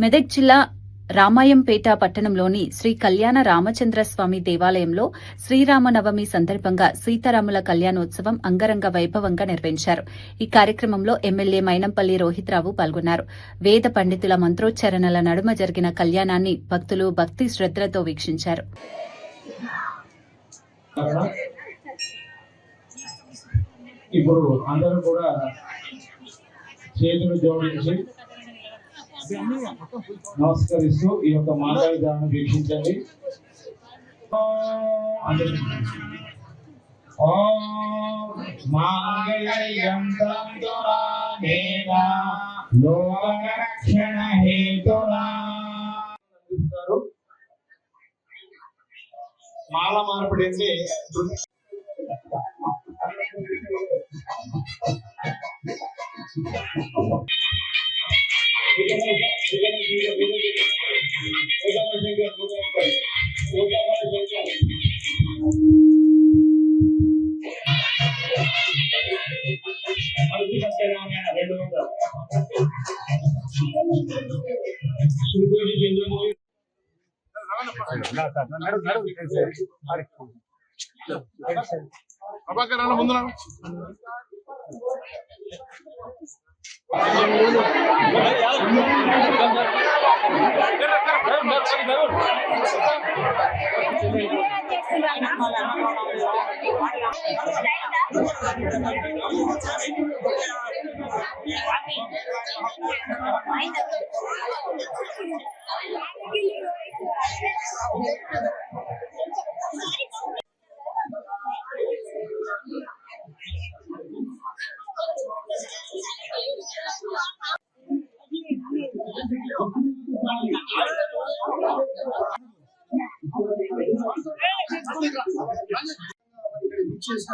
మెదక్ జిల్లా రామాయంపేట పట్టణంలోని శ్రీ కళ్యాణ రామచంద్రస్వామి దేవాలయంలో శ్రీరామనవమి సందర్భంగా సీతారాముల కళ్యాణోత్సవం అంగరంగ వైభవంగా నిర్వహించారు. ఈ కార్యక్రమంలో ఎమ్మెల్యే మైనంపల్లి రోహిత్రావు పాల్గొన్నారు. వేద పండితుల మంత్రోచ్చరణల నడుమ జరిగిన కళ్యాణాన్ని భక్తులు భక్తి శ్రద్దలతో వీక్షించారు. ఇప్పుడు అందరూ కూడా చేతులు జోడించి నమస్కరిస్తూ ఈ యొక్క మాంగళ్యాన్ని వీక్షించండి. మాంగళ్యం లోకరక్షణ హేతునా మాల మార్పిడి ముందు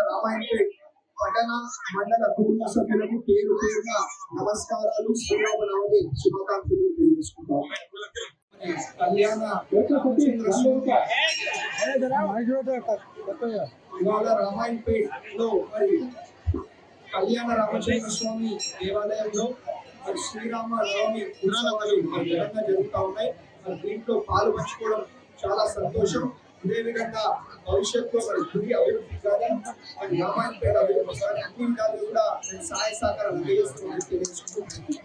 రామాయంపేట పట్టణ మండల కుటుంబ సభ్యులకు పేరు పేరున నమస్కారాలు, శ్రీరామనవమి శుభాకాంక్షలు తెలియజేసుకుంటాం. ఇవాళ రామాయంపేటలో కళ్యాణ రామచంద్ర స్వామి దేవాలయంలో శ్రీరామ నవమి ఉత్సవాలు ఘనంగా జరుగుతూ ఉన్నాయి. దీంట్లో పాలు పంచుకోవడం చాలా సంతోషం. ఇదే విధంగా భవిష్యత్తులో గుడి అభివృద్ధి కానీ రామాయంపేట అభివృద్ధి కానీ అన్ని విధాలు కూడా సహాయ సహకారాలు తెలియజేస్తున్నామని తెలియజేసుకుంటున్నాను.